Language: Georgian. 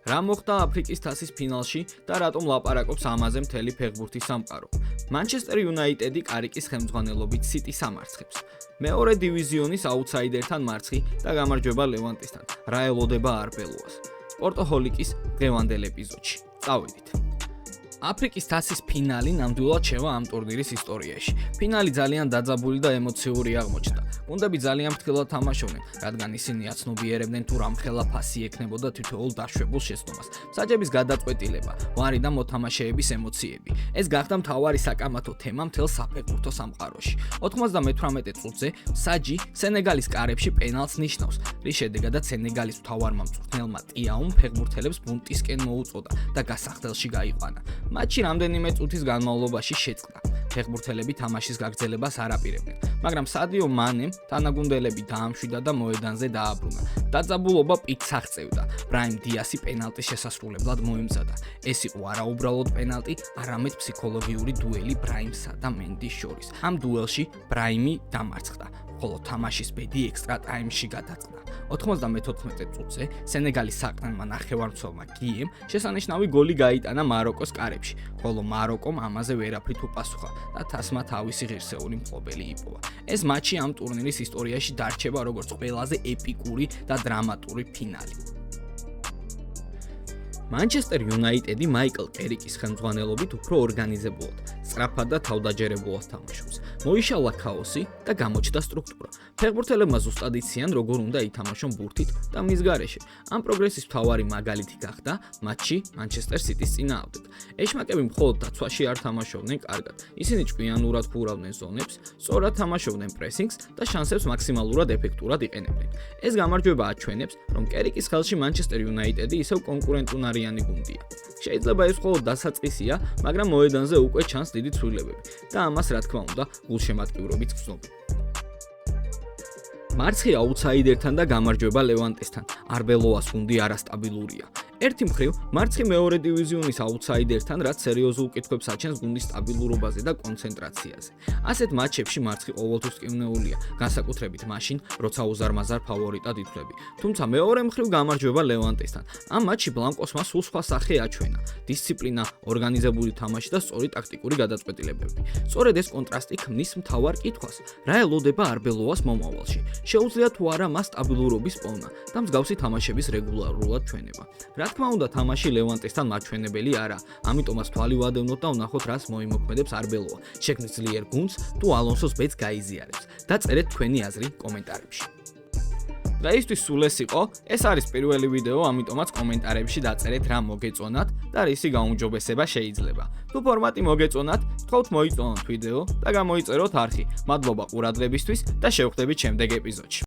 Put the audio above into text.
რა მოხდა აფრიკის თასის ფინალში და რატომ ლაპარაკობს ამაზე მთელი ფეხბურთის სამყარო? მანჩესტერ იუნაიტედი კარიკის ხელმძღვანელობით სიტის ამარცხებს. მეორე დივიზიონის აუთსაიდერთან მარცხი და გამარჯვება ლევანტესთან. რა ელოდება არბელოას? სპორტოჰოლიკის დღევანდელ ეპიზოდში. წავედით. აფრიკის თასის ფინალი ნამდვილად შევა ამ ტურნირის ისტორიაში. ფინალი ძალიან დაძაბული და ემოციური აღმოჩნდა. გუნდები ძალიან ფრთხილად თამაშობდნენ, რადგან ისინი აცნობიერებდნენ თუ რამხელა ფასი ექნებოდა თითოეულ დაშვებულ შეცდომას. მსაჯების გადაწყვეტილება, ვარი და მოთამაშეების ემოციები. ეს გახდა მთავარი საკამათო თემა მთელ საფეხბურთო სამყაროში. 98 წუთზე მსაჯი სენეგალის კარებში პენალტს ნიშნავს, რის შედეგადაც სენეგალის მთავარმა მწვრთნელმა ტიაუმ ფეხბურთელებს ბუნტისკენ მოუწოდა და გასახდელში გაიყვანა. მატჩი რამდენიმე წუთის განმავლობაში შეწყდა. ფეხბურთელები თამაშის გაგრძელებას არ აპირებდნენ, მაგრამ სადიო მანემ თანაგუნდელები დაამშვიდა და მოედანზე დააბრუნა. დაძაბულობა პიკს აღწევდა. ბრაიმ დიასი პენალტის შესასრულებლად მოემზადა. ეს იყო არაუბრალოდ პენალტი, არამედ ფსიქოლოგიური დუელი ბრაიმსა და მენდის შორის. ამ დუელში ბრაიმი დამარცხდა, ხოლო თამაშის ბედი ექსტრა ტაიმში გადაწყდა. 94 წუთზე სენეგალის საყრდენმა ნახევარმცველმა გიემ შესანიშნავი გოლი გაიტანა მაროკოს კარებში, ხოლო მაროკომ ამაზე ვერაფრით უპასუხა და თასმა თავისი ღირსეული მფლობელი იპოვა. ეს მატჩი ამ ტურნირის ისტორიაში დარჩება როგორც ყველაზე ეპიკური და დრამატული ფინალი. მანჩესტერ იუნაიტედი მაიკლ კერიკის ხელმძღვანელობით უფრო ორგანიზებულად, სწრაფად და თავდაჯერებულად თამაშობს. მოიშალა ქაოსი და გამოჩნდა სტრუქტურა. ფეხბურთელებმა ზუსტად იციან, როგორ უნდა ითამაშონ ბურთით და მის გარეშე. ამ პროგრესის მთავარი მაგალითი გახდა მატჩი მანჩესტერ სიტის წინააღმდეგ. ეშმაკები მხოლოდ დაცვაში არ თამაშობდნენ კარგად. ისინი ჭკვიანურად ფურავდნენ ზონებს, სწორად თამაშობდნენ პრესინგს და შანსებს მაქსიმალურად ეფექტურად იყენებდნენ. ეს გამარჯვება აჩვენებს, რომ კერიკის ხელში მანჩესტერ იუნაიტედი ისევ კონკურენტუნარიანი გუნდია. შეიძლება ეს მხოლოდ დასაწყისია, მაგრამ მოედანზე უკვე ჩანს დიდი ცვლილებები და ამას რა თქმა უნდა გულშემატკივრობით გრძნობენ. მარცხი აუთსაიდერთან და გამარჯვება ლევანტესთან. არბელოას გუნდი არასტაბილურია. ერთი მხრივ, მარცხი მეორე დივიზიონის აუთსაიდერთან, რაც სერიოზულ კითხვებს აჩენს გუნდის სტაბილურობაზე და კონცენტრაციაზე. ასეთ მატჩებში მარცხი ყოველთვის კივნეულია, განსაკუთრებით მაშინ, როცა უზარმაზარ ფავორიტად ითვლები. თუმცა მეორე მხრივ გამარჯვება ლევანტესთან. ამ მატჩში ბლანკოსმა სულ სხვა სახე აჩვენა: დისციპლინა, ორგანიზებული თამაში და სწორი ტაქტიკური გადაწყვეტილებები. სწორედ ეს კონტრასტი ქმნის მთავარ კითხვას: რა ელოდება არბელოას მომავალში? შეუძლია თუ არა მას სტაბილურობის პოვნა და მსგავსი თამაშების რეგულარულად ჩვენება. რა თქმა უნდა, თამაში ლევანტესთან მაჩვენებელი არა, ამიტომაც თვალი ვადევნოთ და ვნახოთ, რას მოიმოქმედებს არბელოა, შექმნის ძლიერ გუნდს თუ ალონსოს ბედს გაიზიარებს. დაწერეთ თქვენი აზრი კომენტარებში. დღეისთვის სულ ეს იყო, ეს არის პირველი ვიდეო, ამიტომაც კომენტარებში დაწერეთ რა მოგეწონათ და რისი გაუმჯობესება შეიძლება. თუ ფორმატი მოგეწონათ, გთხოვთ მოიწონოთ ვიდეო და გამოიწეროთ არხი. მადლობა ყურადღებისთვის და შევხვდებით შემდეგ ეპიზოდში.